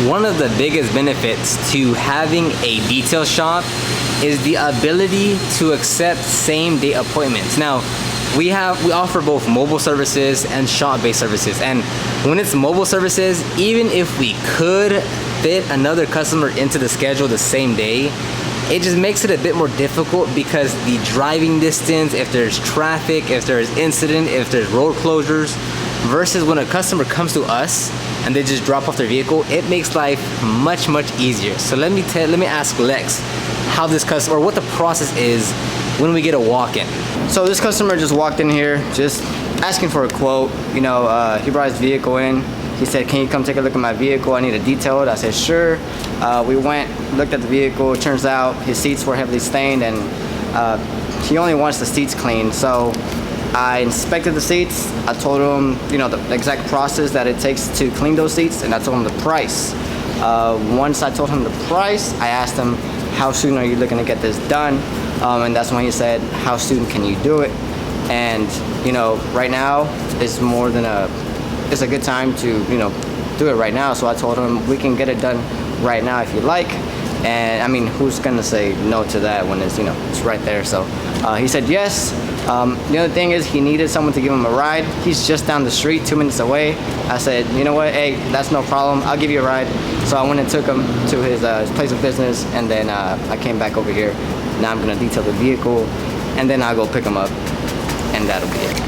one of the biggest benefits to having a detail shop is the ability to accept same-day appointments. Now, we offer both mobile services and shop-based services. And when it's mobile services, even if we could fit another customer into the schedule the same day, it just makes it a bit more difficult because the driving distance, if there's traffic, if there's incident, if there's road closures, versus when a customer comes to us and they just drop off their vehicle, it makes life much, much easier. So let me ask Lex how this customer, or what the process is when we get a walk-in. So this customer just walked in here, just asking for a quote. You know, he brought his vehicle in. He said, can you come take a look at my vehicle? I need to detail it. I said, sure. We went, looked at the vehicle. It turns out his seats were heavily stained and he only wants the seats cleaned. So I inspected the seats. I told him, you know, the exact process that it takes to clean those seats, and I told him the price. Once I told him the price, I asked him, how soon are you looking to get this done? And that's when he said, how soon can you do it? And, you know, right now is it's a good time to, you know, do it right now. So I told him we can get it done right now if you like. And I mean, who's gonna say no to that when it's, you know, it's right there? So he said yes. The other thing is he needed someone to give him a ride. He's just down the street, 2 minutes away. I said, you know what, hey, that's no problem. I'll give you a ride. So I went and took him to his place of business, and then I came back over here. Now I'm gonna detail the vehicle, and then I'll go pick him up, and that'll be it.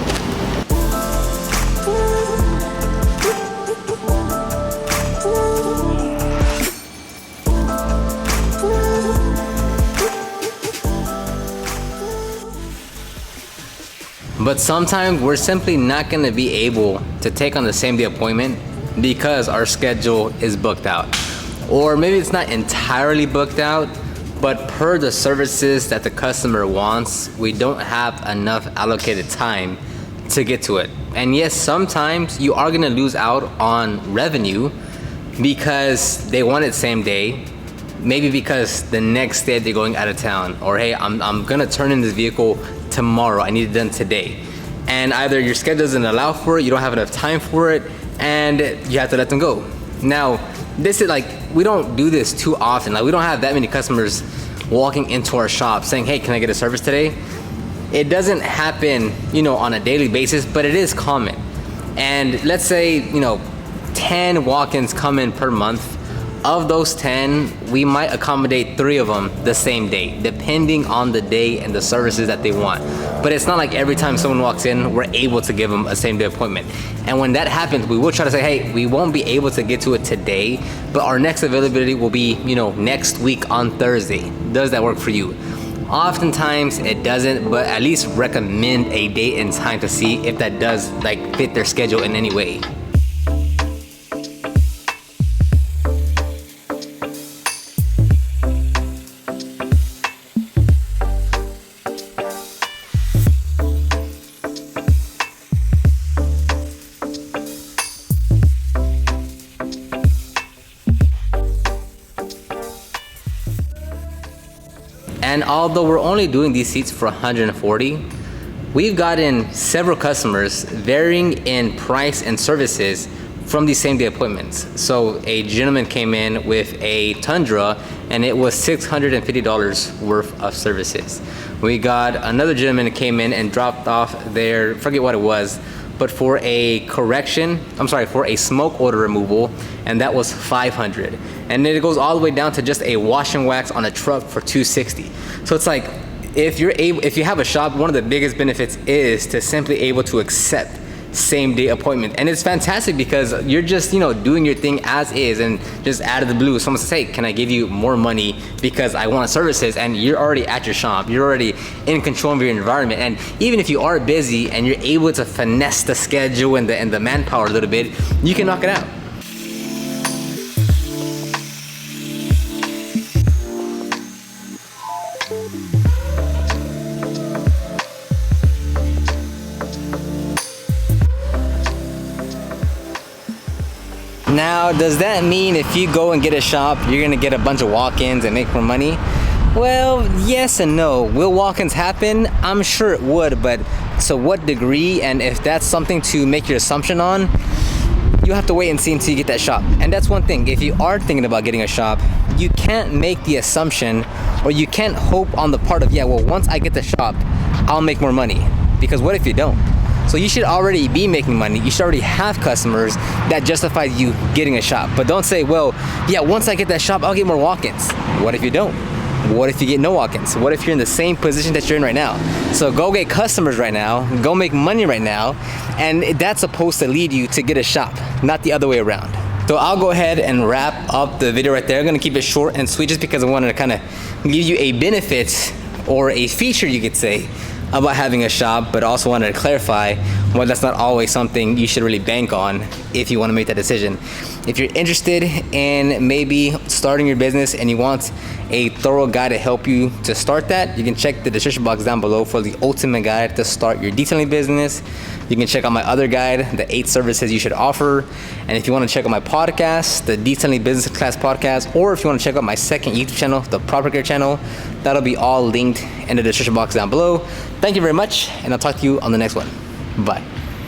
But sometimes we're simply not going to be able to take on the same day appointment because our schedule is booked out. Or maybe it's not entirely booked out, but per the services that the customer wants, we don't have enough allocated time to get to it. And yes, sometimes you are going to lose out on revenue because they want it same day. Maybe because the next day they're going out of town, or hey, I'm gonna turn in this vehicle tomorrow, I need it done today. And either your schedule doesn't allow for it, you don't have enough time for it, and you have to let them go. Now, this is like, we don't do this too often. Like, we don't have that many customers walking into our shop saying, hey, can I get a service today? It doesn't happen, you know, on a daily basis, but it is common. And let's say, you know, 10 walk-ins come in per month. Of those 10, we might accommodate 3 of them the same day, depending on the day and the services that they want. But it's not like every time someone walks in, we're able to give them a same day appointment. And when that happens, we will try to say, hey, we won't be able to get to it today, but our next availability will be, you know, next week on Thursday. Does that work for you? Oftentimes it doesn't, but at least recommend a date and time to see if that does like fit their schedule in any way. And although we're only doing these seats for $140, we've gotten several customers varying in price and services from these same day appointments. So a gentleman came in with a Tundra and it was $650 worth of services. We got another gentleman that came in and dropped off their, forget what it was, but for a for a smoke odor removal, and that was $500. And then it goes all the way down to just a wash and wax on a truck for $260. So it's like, if you have a shop, one of the biggest benefits is to simply able to accept same day appointment. And it's fantastic because you're just, you know, doing your thing as is, and just out of the blue, someone says, hey, can I give you more money because I want services? And you're already at your shop, you're already in control of your environment. And even if you are busy and you're able to finesse the schedule and the manpower a little bit, you can knock it out. Now, does that mean if you go and get a shop, you're gonna get a bunch of walk-ins and make more money? Well, yes and no. Will walk-ins happen? I'm sure it would, but to what degree, and if that's something to make your assumption on, you have to wait and see until you get that shop. And that's one thing. If you are thinking about getting a shop, you can't make the assumption, or you can't hope on the part of, yeah, well, once I get the shop, I'll make more money. Because what if you don't? So you should already be making money. You should already have customers that justify you getting a shop. But don't say, well, yeah, once I get that shop, I'll get more walk-ins. What if you don't? What if you get no walk-ins? What if you're in the same position that you're in right now? So go get customers right now, go make money right now, and that's supposed to lead you to get a shop, not the other way around. So I'll go ahead and wrap up the video right there. I'm gonna keep it short and sweet just because I wanted to kind of give you a benefit or a feature, you could say, about having a shop, but also wanted to clarify why that's not always something you should really bank on if you want to make that decision. If you're interested in maybe starting your business and you want a thorough guide to help you to start that, you can check the description box down below for the ultimate guide to start your detailing business. You can check out my other guide, the 8 services you should offer. And if you want to check out my podcast, the Detailing Business Class podcast, or if you want to check out my second YouTube channel, the Proper Care channel, that'll be all linked in the description box down below. Thank you very much, and I'll talk to you on the next one. Bye.